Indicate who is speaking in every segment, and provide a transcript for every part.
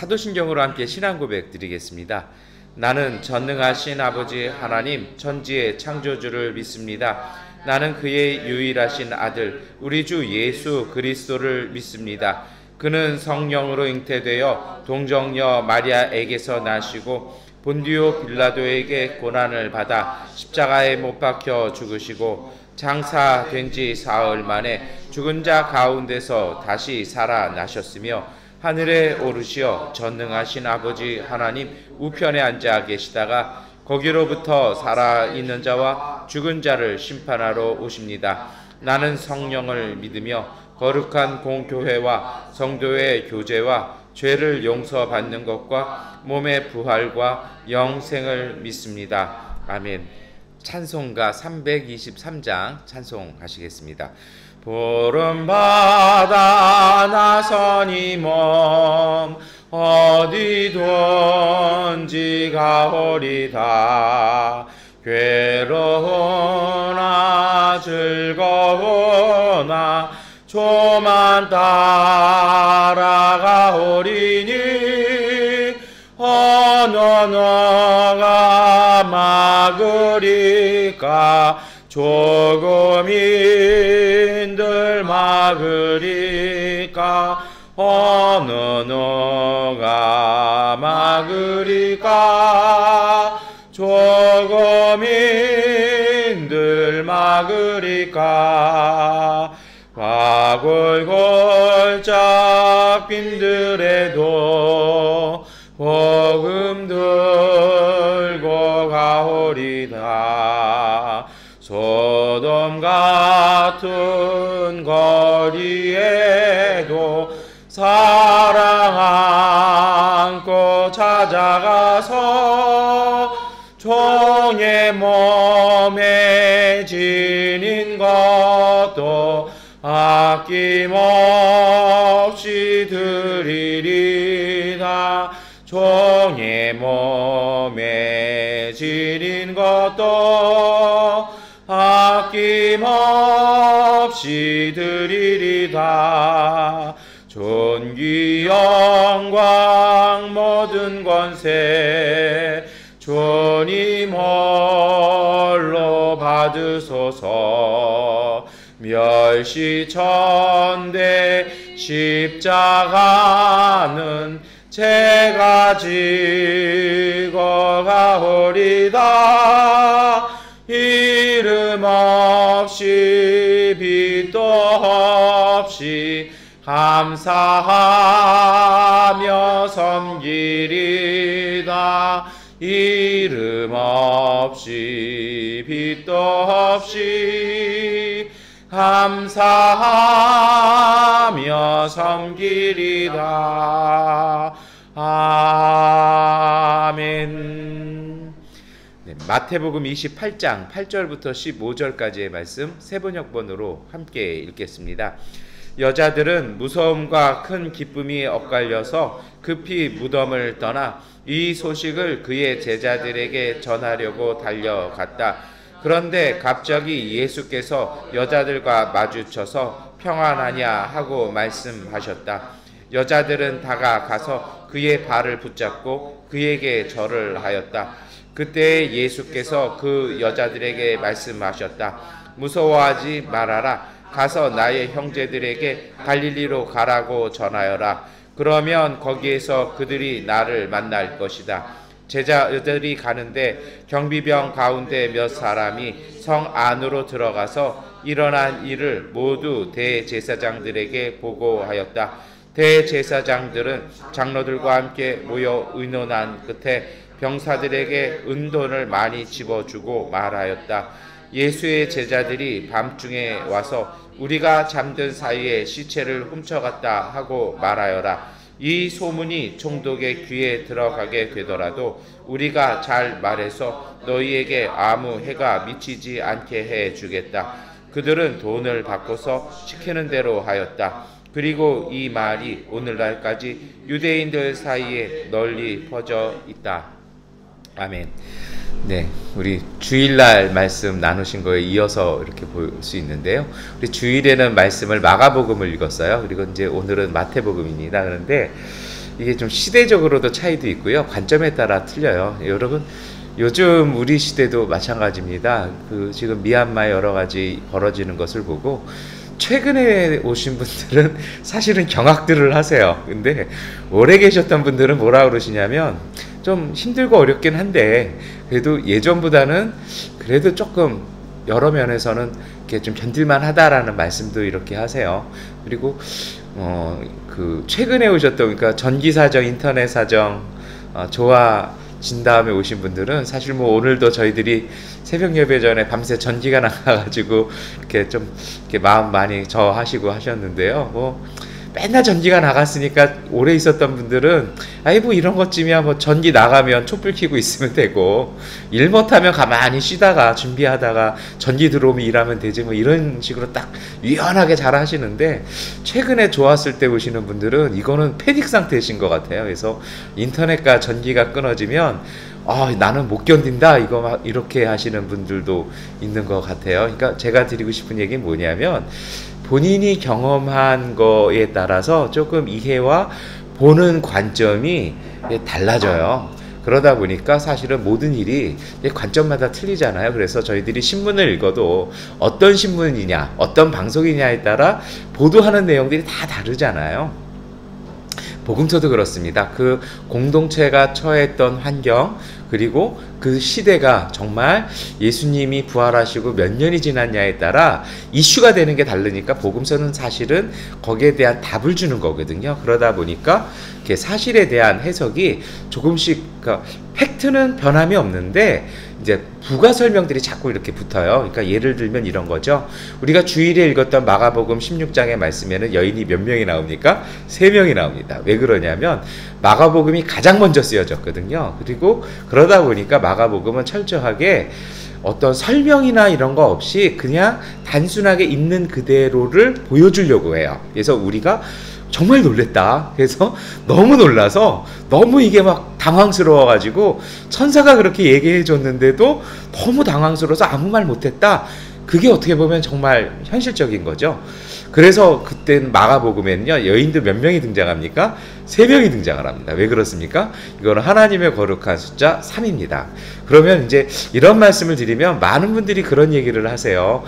Speaker 1: 사도신경으로 함께 신앙 고백 드리겠습니다. 나는 전능하신 아버지 하나님 천지의 창조주를 믿습니다. 나는 그의 유일하신 아들 우리 주 예수 그리스도를 믿습니다. 그는 성령으로 잉태되어 동정녀 마리아에게서 나시고 본디오 빌라도에게 고난을 받아 십자가에 못 박혀 죽으시고 장사된 지 사흘 만에 죽은 자 가운데서 다시 살아나셨으며 하늘에 오르시어 전능하신 아버지 하나님 우편에 앉아 계시다가 거기로부터 살아있는 자와 죽은 자를 심판하러 오십니다. 나는 성령을 믿으며 거룩한 공교회와 성도의 교제와 죄를 용서받는 것과 몸의 부활과 영생을 믿습니다. 아멘. 찬송가 323장 찬송하시겠습니다. 보름바다 나서니 몸 어디든지 가오리다. 괴로우나 즐거우나 조만 따라가오리니 어느 너가 막으리까 조금인들 막으리까 어느 너가 막으리까 조금인들 막으리까 과골골짝 빈들에도 복음 들고 가오리다. 소돔 같은 거리에도 사랑 안고 찾아가서 종의 몸에 지닌 것도 아낌없이 드리리다. 종의 몸에 지닌 것도 아낌없이 드리리다. 존귀 영광 모든 권세 주님 홀로 받으소서. 멸시천대 십자가는 제가 지고 가오리다. 이름 없이 빛도 없이 감사하며 섬기리다. 이름 없이 빛도 없이 감사하며 섬기리다. 아멘. 네, 마태복음 28장 8절부터 15절까지의 말씀 세번역번으로 함께 읽겠습니다. 여자들은 무서움과 큰 기쁨이 엇갈려서 급히 무덤을 떠나 이 소식을 그의 제자들에게 전하려고 달려갔다. 그런데 갑자기 예수께서 여자들과 마주쳐서 평안하냐 하고 말씀하셨다. 여자들은 다가가서 그의 발을 붙잡고 그에게 절을 하였다. 그때 예수께서 그 여자들에게 말씀하셨다. 무서워하지 말아라. 가서 나의 형제들에게 갈릴리로 가라고 전하여라. 그러면 거기에서 그들이 나를 만날 것이다. 제자들이 가는데 경비병 가운데 몇 사람이 성 안으로 들어가서 일어난 일을 모두 대제사장들에게 보고하였다. 대제사장들은 장로들과 함께 모여 의논한 끝에 병사들에게 은돈을 많이 집어주고 말하였다. 예수의 제자들이 밤중에 와서 우리가 잠든 사이에 시체를 훔쳐갔다 하고 말하여라. 이 소문이 총독의 귀에 들어가게 되더라도 우리가 잘 말해서 너희에게 아무 해가 미치지 않게 해주겠다. 그들은 돈을 바꿔서 시키는 대로 하였다. 그리고 이 말이 오늘날까지 유대인들 사이에 널리 퍼져 있다. 아멘. 네, 우리 주일날 말씀 나누신 거에 이어서 이렇게 볼 수 있는데요. 우리 주일에는 말씀을 마가복음을 읽었어요. 그리고 이제 오늘은 마태복음입니다. 그런데 이게 좀 시대적으로도 차이도 있고요. 관점에 따라 틀려요. 여러분, 요즘 우리 시대도 마찬가지입니다. 지금 미얀마에 여러 가지 벌어지는 것을 보고 최근에 오신 분들은 사실은 경악들을 하세요. 근데 오래 계셨던 분들은 뭐라 그러시냐면 좀 힘들고 어렵긴 한데 그래도 예전보다는 그래도 조금 여러 면에서는 이렇게 좀 견딜만 하다라는 말씀도 이렇게 하세요. 그리고 최근에 오셨던, 그러니까 전기 사정, 인터넷 사정 좋아진 다음에 오신 분들은 사실 뭐 오늘도 저희들이 새벽 예배 전에 밤새 전기가 나가가지고 이렇게 좀 이렇게 마음 많이 저하시고 하셨는데요. 뭐 맨날 전기가 나갔으니까 오래 있었던 분들은 아이 뭐 이런 것쯤이야 뭐 전기 나가면 촛불 켜고 있으면 되고 일 못하면 가만히 쉬다가 준비하다가 전기 들어오면 일하면 되지 뭐 이런 식으로 딱 유연하게 잘 하시는데, 최근에 좋았을 때 오시는 분들은 이거는 패닉 상태이신 것 같아요. 그래서 인터넷과 전기가 끊어지면 나는 못 견딘다 이거 이렇게 하시는 분들도 있는 것 같아요. 그러니까 제가 드리고 싶은 얘기는 뭐냐면 본인이 경험한 거에 따라서 조금 이해와 보는 관점이 달라져요. 그러다 보니까 사실은 모든 일이 관점마다 틀리잖아요. 그래서 저희들이 신문을 읽어도 어떤 신문이냐, 어떤 방송이냐에 따라 보도하는 내용들이 다 다르잖아요. 복음서도 그렇습니다. 그 공동체가 처했던 환경, 그리고 그 시대가 정말 예수님이 부활하시고 몇 년이 지났냐에 따라 이슈가 되는 게 다르니까 복음서는 사실은 거기에 대한 답을 주는 거거든요. 그러다 보니까 이렇게 사실에 대한 해석이 조금씩, 그러니까 팩트는 변함이 없는데 이제 부가 설명들이 자꾸 이렇게 붙어요. 그러니까 예를 들면 이런 거죠. 우리가 주일에 읽었던 마가복음 16장의 말씀에는 여인이 몇 명이 나옵니까? 3명이 나옵니다. 왜 그러냐면 마가복음이 가장 먼저 쓰여졌거든요. 그리고 그러다 보니까 마가복음은 철저하게 어떤 설명이나 이런 거 없이 그냥 단순하게 있는 그대로를 보여주려고 해요. 그래서 우리가 정말 놀랬다. 그래서 너무 놀라서 너무 이게 막 당황스러워가지고 천사가 그렇게 얘기해 줬는데도 너무 당황스러워서 아무 말 못했다. 그게 어떻게 보면 정말 현실적인 거죠. 그래서 그때는 마가복음에는요, 여인들 몇 명이 등장합니까? 3명이 등장을 합니다. 왜 그렇습니까? 이거는 하나님의 거룩한 숫자 3입니다. 그러면 이제 이런 말씀을 드리면 많은 분들이 그런 얘기를 하세요.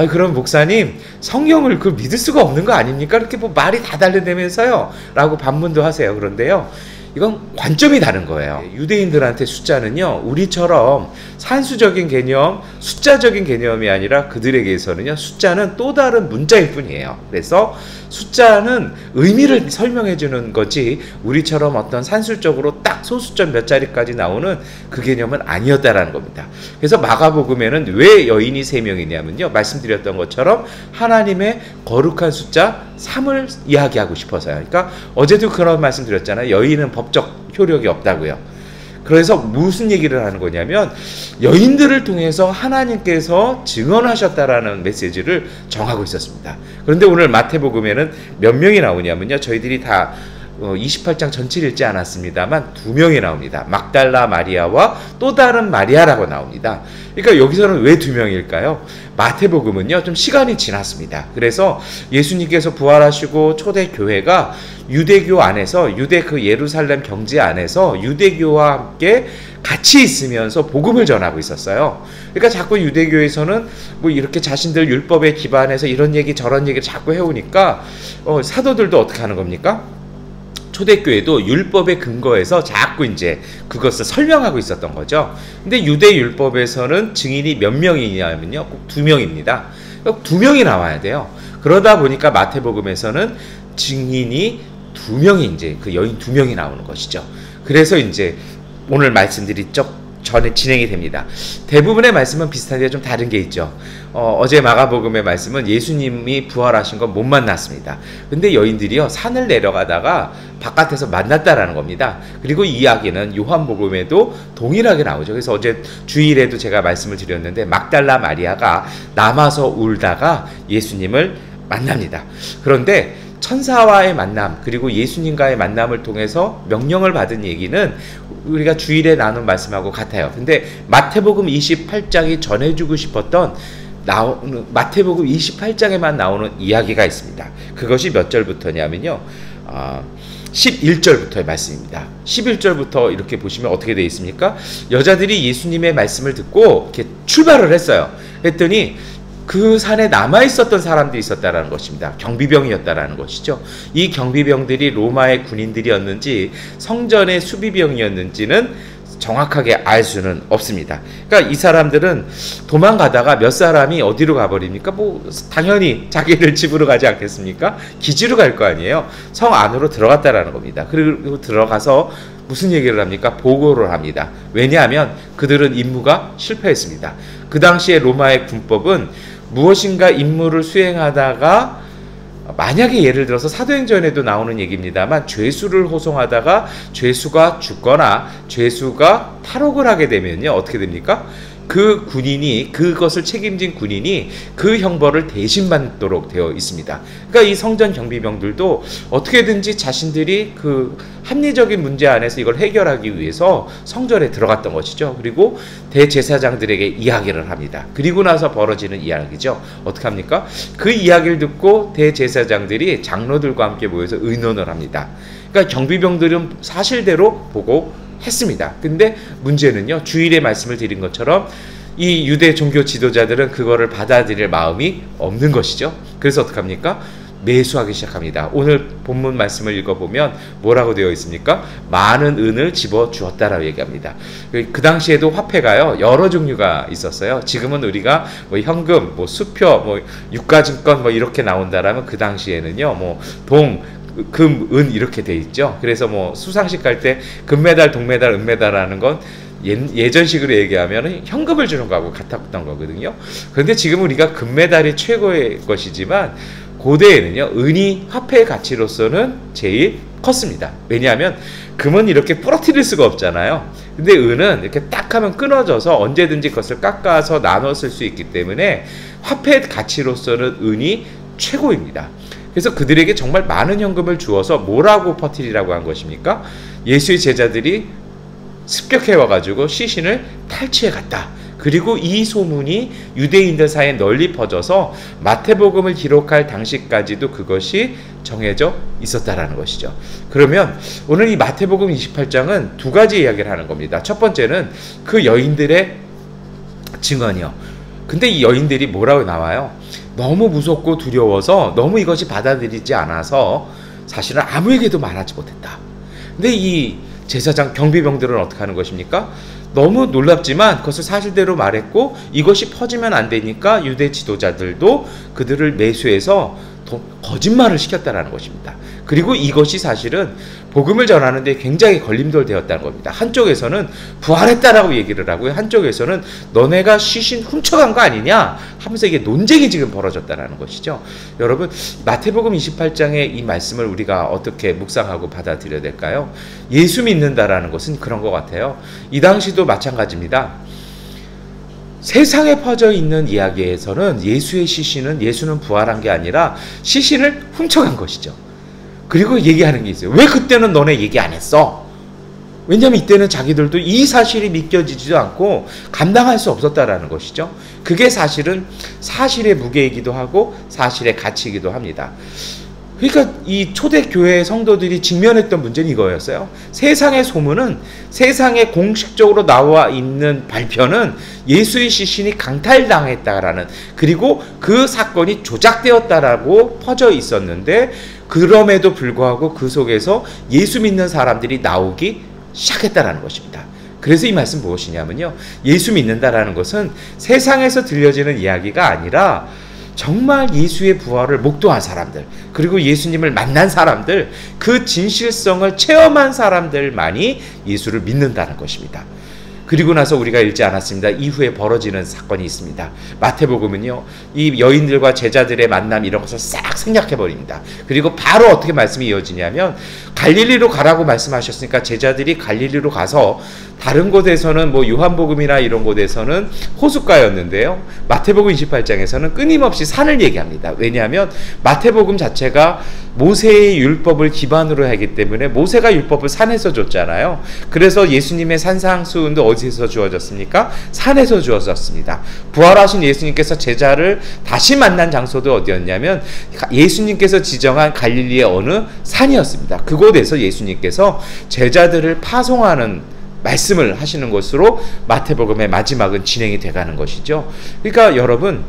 Speaker 1: 그럼 목사님, 성경을 믿을 수가 없는 거 아닙니까? 이렇게 뭐 말이 다 다르다면서요? 라고 반문도 하세요. 그런데요, 이건 관점이 다른 거예요. 유대인들한테 숫자는요, 우리처럼 산수적인 개념, 숫자적인 개념이 아니라 그들에게서는요, 숫자는 또 다른 문자일 뿐이에요. 그래서 숫자는 의미를 설명해 주는 거지 우리처럼 어떤 산술적으로 딱 소수점 몇 자리까지 나오는 그 개념은 아니었다라는 겁니다. 그래서 마가복음에는 왜 여인이 3명이냐면요, 말씀드렸던 것처럼 하나님의 거룩한 숫자 3을 이야기하고 싶어서요. 그러니까 어제도 그런 말씀 드렸잖아요. 여인은 법적 효력이 없다고요. 그래서 무슨 얘기를 하는 거냐면 여인들을 통해서 하나님께서 증언하셨다라는 메시지를 정하고 있었습니다. 그런데 오늘 마태복음에는 몇 명이 나오냐면요, 저희들이 다 28장 전체를 읽지 않았습니다만 2명이 나옵니다. 막달라 마리아와 또 다른 마리아라고 나옵니다. 그러니까 여기서는 왜 2명일까요? 마태복음은요, 좀 시간이 지났습니다. 그래서 예수님께서 부활하시고 초대교회가 유대교 안에서, 유대 그 예루살렘 경제 안에서 유대교와 함께 같이 있으면서 복음을 전하고 있었어요. 그러니까 자꾸 유대교에서는 뭐 이렇게 자신들 율법에 기반해서 이런 얘기 저런 얘기를 자꾸 해오니까 사도들도 어떻게 하는 겁니까? 초대교회도 율법에 근거해서 자꾸 이제 그것을 설명하고 있었던 거죠. 근데 유대 율법에서는 증인이 몇 명이냐면요, 꼭 2명입니다. 2명이 나와야 돼요. 그러다 보니까 마태복음에서는 증인이 2명이 이제 그 여인 2명이 나오는 것이죠. 그래서 이제 오늘 말씀드린 전에 진행이 됩니다. 대부분의 말씀은 비슷한데 좀 다른 게 있죠. 어제 마가복음의 말씀은 예수님이 부활하신 건 못 만났습니다. 근데 여인들이요, 산을 내려가다가 바깥에서 만났다라는 겁니다. 그리고 이 이야기는 요한복음에도 동일하게 나오죠. 그래서 어제 주일에도 제가 말씀을 드렸는데 막달라 마리아가 남아서 울다가 예수님을 만납니다. 그런데 천사와의 만남, 그리고 예수님과의 만남을 통해서 명령을 받은 얘기는 우리가 주일에 나눈 말씀하고 같아요. 근데 마태복음 28장이 전해주고 싶었던 마태복음 28장에만 나오는 이야기가 있습니다. 그것이 몇 절부터냐면요, 11절부터의 말씀입니다. 11절부터 이렇게 보시면 어떻게 되어 있습니까? 여자들이 예수님의 말씀을 듣고 이렇게 출발을 했어요. 했더니 그 산에 남아있었던 사람들이 있었다라는 것입니다. 경비병이었다라는 것이죠. 이 경비병들이 로마의 군인들이었는지 성전의 수비병이었는지는 정확하게 알 수는 없습니다. 그러니까 이 사람들은 도망가다가 몇 사람이 어디로 가버립니까? 뭐 당연히 자기들 집으로 가지 않겠습니까? 기지로 갈 거 아니에요. 성 안으로 들어갔다라는 겁니다. 그리고 들어가서 무슨 얘기를 합니까? 보고를 합니다. 왜냐하면 그들은 임무가 실패했습니다. 그 당시에 로마의 군법은 무엇인가 임무를 수행하다가 만약에 예를 들어서 사도행전에도 나오는 얘기입니다만 죄수를 호송하다가 죄수가 죽거나 죄수가 탈옥을 하게 되면요 어떻게 됩니까? 그 군인이 그것을 책임진 군인이 그 형벌을 대신 받도록 되어 있습니다. 그러니까 이 성전 경비병들도 어떻게든지 자신들이 그 합리적인 문제 안에서 이걸 해결하기 위해서 성전에 들어갔던 것이죠. 그리고 대제사장들에게 이야기를 합니다. 그리고 나서 벌어지는 이야기죠. 어떻게 합니까? 그 이야기를 듣고 대제사장들이 장로들과 함께 모여서 의논을 합니다. 그러니까 경비병들은 사실대로 보고 했습니다. 근데 문제는요, 주일에 말씀을 드린 것처럼 이 유대 종교 지도자들은 그거를 받아들일 마음이 없는 것이죠. 그래서 어떡합니까? 매수하기 시작합니다. 오늘 본문 말씀을 읽어보면 뭐라고 되어 있습니까? 많은 은을 집어 주었다라고 얘기합니다. 그 당시에도 화폐가요 여러 종류가 있었어요. 지금은 우리가 뭐 현금, 뭐 수표, 뭐 유가증권 뭐 이렇게 나온다라면 그 당시에는요 뭐 금, 은 이렇게 돼 있죠. 그래서 뭐 수상식 갈 때 금메달, 동메달, 은메달하는 건 예전식으로 얘기하면 현금을 주는 거하고 같았던 거거든요. 그런데 지금 우리가 금메달이 최고의 것이지만 고대에는요 은이 화폐의 가치로서는 제일 컸습니다. 왜냐하면 금은 이렇게 부러뜨릴 수가 없잖아요. 근데 은은 이렇게 딱 하면 끊어져서 언제든지 그것을 깎아서 나눠 쓸 수 있기 때문에 화폐의 가치로서는 은이 최고입니다. 그래서 그들에게 정말 많은 현금을 주어서 뭐라고 퍼뜨리라고 한 것입니까? 예수의 제자들이 습격해 와가지고 시신을 탈취해 갔다. 그리고 이 소문이 유대인들 사이에 널리 퍼져서 마태복음을 기록할 당시까지도 그것이 정해져 있었다라는 것이죠. 그러면 오늘 이 마태복음 28장은 두 가지 이야기를 하는 겁니다. 첫 번째는 그 여인들의 증언이요. 근데 이 여인들이 뭐라고 나와요? 너무 무섭고 두려워서 너무 이것이 받아들이지 않아서 사실은 아무에게도 말하지 못했다. 근데 이 제사장 경비병들은 어떻게 하는 것입니까? 너무 놀랍지만 그것을 사실대로 말했고 이것이 퍼지면 안 되니까 유대 지도자들도 그들을 매수해서 거짓말을 시켰다라는 것입니다. 그리고 이것이 사실은 복음을 전하는데 굉장히 걸림돌 되었다는 겁니다. 한쪽에서는 부활했다라고 얘기를 하고요. 한쪽에서는 너네가 시신 훔쳐간 거 아니냐 하면서 이게 논쟁이 지금 벌어졌다는 것이죠. 여러분 마태복음 28장의 이 말씀을 우리가 어떻게 묵상하고 받아들여야 될까요? 예수 믿는다라는 것은 그런 것 같아요. 이 당시도 마찬가지입니다. 세상에 퍼져 있는 이야기에서는 예수의 시신은 예수는 부활한 게 아니라 시신을 훔쳐간 것이죠. 그리고 얘기하는 게 있어요. 왜 그때는 너네 얘기 안 했어? 왜냐하면 이때는 자기들도 이 사실이 믿겨지지도 않고 감당할 수 없었다라는 것이죠. 그게 사실은 사실의 무게이기도 하고 사실의 가치이기도 합니다. 그러니까 이 초대교회 성도들이 직면했던 문제는 이거였어요. 세상의 소문은, 세상에 공식적으로 나와 있는 발표는 예수의 시신이 강탈당했다라는, 그리고 그 사건이 조작되었다라고 퍼져 있었는데 그럼에도 불구하고 그 속에서 예수 믿는 사람들이 나오기 시작했다라는 것입니다. 그래서 이 말씀 무엇이냐면요, 예수 믿는다라는 것은 세상에서 들려지는 이야기가 아니라 정말 예수의 부활을 목도한 사람들, 그리고 예수님을 만난 사람들, 그 진실성을 체험한 사람들만이 예수를 믿는다는 것입니다. 그리고 나서 우리가 읽지 않았습니다. 이후에 벌어지는 사건이 있습니다. 마태복음은요, 이 여인들과 제자들의 만남 이런 것을 싹 생략해버립니다. 그리고 바로 어떻게 말씀이 이어지냐면 갈릴리로 가라고 말씀하셨으니까 제자들이 갈릴리로 가서 다른 곳에서는 뭐 요한복음이나 이런 곳에서는 호숫가였는데요, 마태복음 28장에서는 끊임없이 산을 얘기합니다. 왜냐하면 마태복음 자체가 모세의 율법을 기반으로 하기 때문에 모세가 율법을 산에서 줬잖아요. 그래서 예수님의 산상수훈도 어디서 주어졌습니까? 산에서 주어졌습니다. 부활하신 예수님께서 제자를 다시 만난 장소도 어디였냐면 예수님께서 지정한 갈릴리의 어느 산이었습니다. 그곳 비롯해서 예수님께서 제자들을 파송하는 말씀을 하시는 것으로 마태복음의 마지막은 진행이 돼가는 것이죠. 그러니까 여러분,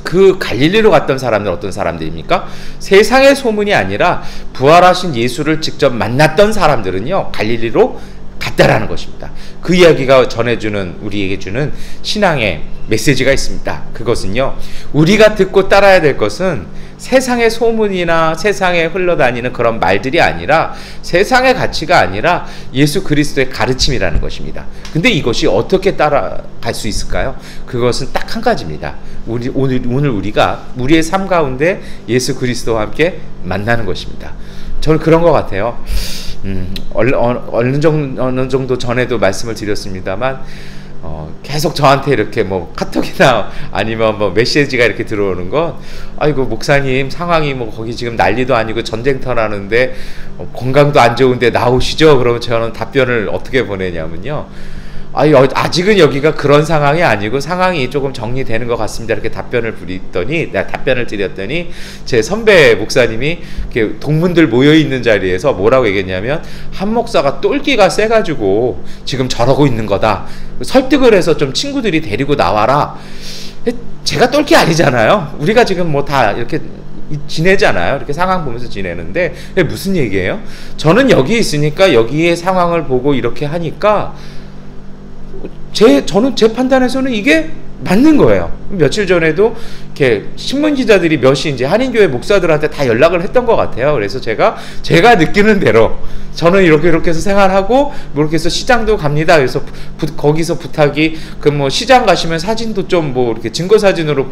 Speaker 1: 그 갈릴리로 갔던 사람들 어떤 사람들입니까? 세상의 소문이 아니라 부활하신 예수를 직접 만났던 사람들은요, 갈릴리로 갔다라는 것입니다. 그 이야기가 전해주는, 우리에게 주는 신앙의 메시지가 있습니다. 그것은요, 우리가 듣고 따라야 될 것은 세상의 소문이나 세상에 흘러다니는 그런 말들이 아니라, 세상의 가치가 아니라 예수 그리스도의 가르침이라는 것입니다. 근데 이것이 어떻게 따라갈 수 있을까요? 그것은 딱 한 가지입니다. 오늘 우리가 우리의 삶 가운데 예수 그리스도와 함께 만나는 것입니다. 저는 그런 것 같아요. 어느 정도 전에도 말씀을 드렸습니다만, 계속 저한테 이렇게 뭐 카톡이나 아니면 뭐 메시지가 이렇게 들어오는 건, 아이고 목사님 상황이 뭐 거기 지금 난리도 아니고 전쟁터라는데 건강도 안 좋은데 나오시죠? 그러면 저는 답변을 어떻게 보내냐면요, 아직은 여기가 그런 상황이 아니고 상황이 조금 정리되는 것 같습니다. 이렇게 답변을 드렸더니 제 선배 목사님이 이렇게 동문들 모여 있는 자리에서 뭐라고 얘기했냐면, 한 목사가 똘끼가 세가지고 지금 저러고 있는 거다. 설득을 해서 좀 친구들이 데리고 나와라. 제가 똘끼 아니잖아요. 우리가 지금 뭐 다 이렇게 지내잖아요. 이렇게 상황 보면서 지내는데 무슨 얘기예요? 저는 여기 있으니까 여기의 상황을 보고 이렇게 하니까 저는 제 판단에서는 이게 맞는 거예요. 며칠 전에도 이렇게 신문 기자들이 몇이 이제 한인교회 목사들한테 다 연락을 했던 것 같아요. 그래서 제가 느끼는 대로 저는 이렇게 해서 생활하고 뭐 이렇게 해서 시장도 갑니다. 그래서 거기서 부탁이 그 뭐 시장 가시면 사진도 좀 뭐 이렇게 증거 사진으로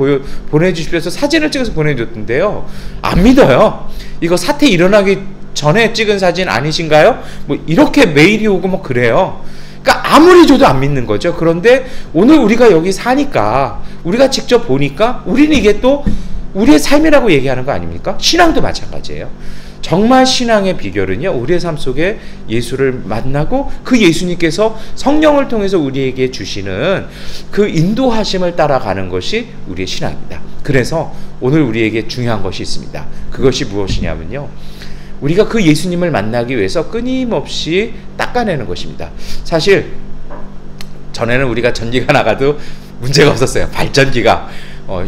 Speaker 1: 보내주십시오 해서 사진을 찍어서 보내줬는데요. 안 믿어요. 이거 사태 일어나기 전에 찍은 사진 아니신가요? 뭐 이렇게 메일이 오고 뭐 그래요. 그러니까 아무리 줘도 안 믿는 거죠. 그런데 오늘 우리가 여기 사니까, 우리가 직접 보니까 우리는 이게 또 우리의 삶이라고 얘기하는 거 아닙니까? 신앙도 마찬가지예요. 정말 신앙의 비결은요, 우리의 삶 속에 예수를 만나고 그 예수님께서 성령을 통해서 우리에게 주시는 그 인도하심을 따라가는 것이 우리의 신앙입니다. 그래서 오늘 우리에게 중요한 것이 있습니다. 그것이 무엇이냐면요, 우리가 그 예수님을 만나기 위해서 끊임없이 닦아내는 것입니다. 사실 전에는 우리가 전기가 나가도 문제가 없었어요. 발전기가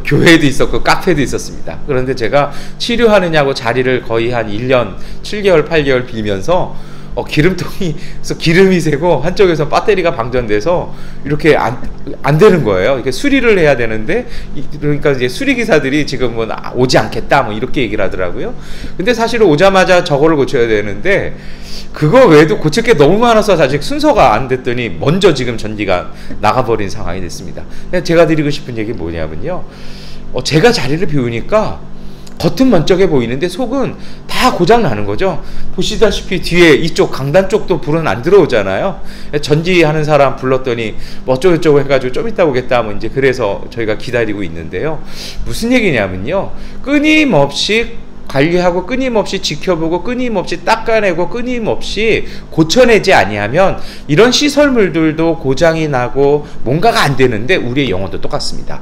Speaker 1: 교회에도 있었고 카페도 있었습니다. 그런데 제가 치료하느냐고 자리를 거의 한 1년 7개월 8개월 빌면서 기름통이서 기름이 새고 한쪽에서 배터리가 방전돼서 이렇게 안 되는 거예요. 이렇게 수리를 해야 되는데, 그러니까 이제 수리기사들이 지금은 오지 않겠다 뭐 이렇게 얘기를 하더라고요. 근데 사실은 오자마자 저거를 고쳐야 되는데 그거 외에도 고칠 게 너무 많아서 아직 순서가 안 됐더니 먼저 지금 전기가 나가버린 상황이 됐습니다. 제가 드리고 싶은 얘기 뭐냐면요, 제가 자리를 비우니까 겉은 멋쩍게 보이는데 속은 다 고장 나는 거죠. 보시다시피 뒤에 이쪽 강단 쪽도 불은 안 들어오잖아요. 전지하는 사람 불렀더니 뭐 어쩌고저쩌고 해가지고 좀 이따 오겠다 하면 이제 그래서 저희가 기다리고 있는데요. 무슨 얘기냐면요, 끊임없이 관리하고 끊임없이 지켜보고 끊임없이 닦아내고 끊임없이 고쳐내지 아니하면 이런 시설물들도 고장이 나고 뭔가가 안 되는데 우리의 영혼도 똑같습니다.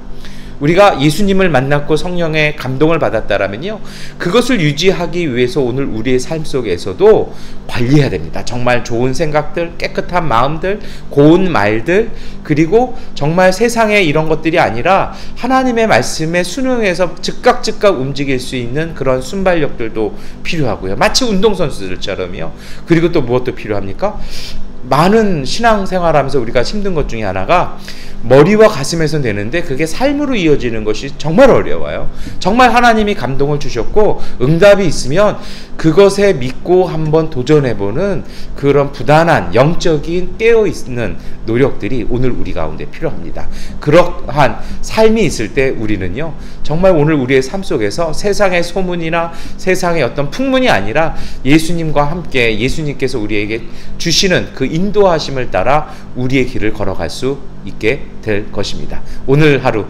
Speaker 1: 우리가 예수님을 만났고 성령의 감동을 받았다라면요, 그것을 유지하기 위해서 오늘 우리의 삶 속에서도 관리해야 됩니다. 정말 좋은 생각들, 깨끗한 마음들, 고운 말들, 그리고 정말 세상에 이런 것들이 아니라 하나님의 말씀에 순응해서 즉각 움직일 수 있는 그런 순발력들도 필요하고요. 마치 운동선수들처럼요. 그리고 또 무엇도 필요합니까? 많은 신앙생활하면서 우리가 힘든 것 중에 하나가 머리와 가슴에서 되는데 그게 삶으로 이어지는 것이 정말 어려워요. 정말 하나님이 감동을 주셨고 응답이 있으면 그것에 믿고 한번 도전해보는 그런 부단한 영적인 깨어있는 노력들이 오늘 우리 가운데 필요합니다. 그러한 삶이 있을 때 우리는요, 정말 오늘 우리의 삶 속에서 세상의 소문이나 세상의 어떤 풍문이 아니라 예수님과 함께 예수님께서 우리에게 주시는 그 인도하심을 따라 우리의 길을 걸어갈 수 있게 될 것입니다. 오늘 하루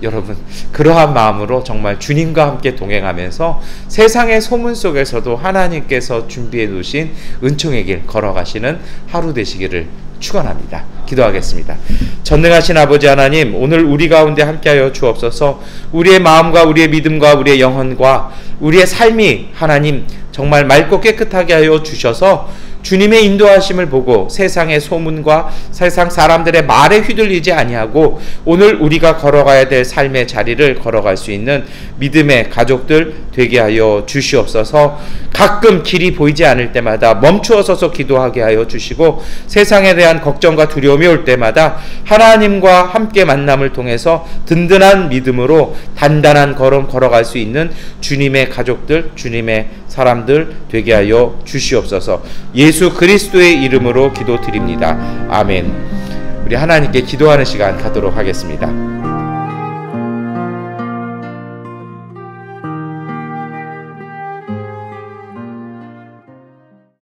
Speaker 1: 여러분, 그러한 마음으로 정말 주님과 함께 동행하면서 세상의 소문 속에서도 하나님께서 준비해 놓으신 은총의 길 걸어가시는 하루 되시기를 축원합니다. 기도하겠습니다. 전능하신 아버지 하나님, 오늘 우리 가운데 함께하여 주옵소서. 우리의 마음과 우리의 믿음과 우리의 영혼과 우리의 삶이 하나님 정말 맑고 깨끗하게 하여 주셔서 주님의 인도하심을 보고 세상의 소문과 세상 사람들의 말에 휘둘리지 아니하고 오늘 우리가 걸어가야 될 삶의 자리를 걸어갈 수 있는 믿음의 가족들 되게 하여 주시옵소서. 가끔 길이 보이지 않을 때마다 멈추어 서서 기도하게 하여 주시고 세상에 대한 걱정과 두려움이 올 때마다 하나님과 함께 만남을 통해서 든든한 믿음으로 단단한 걸음 걸어갈 수 있는 주님의 가족들, 주님의 사람들 되게 하여 주시옵소서. 예수 그리스도의 이름으로 기도드립니다. 아멘. 우리 하나님께 기도하는 시간 갖도록 하겠습니다.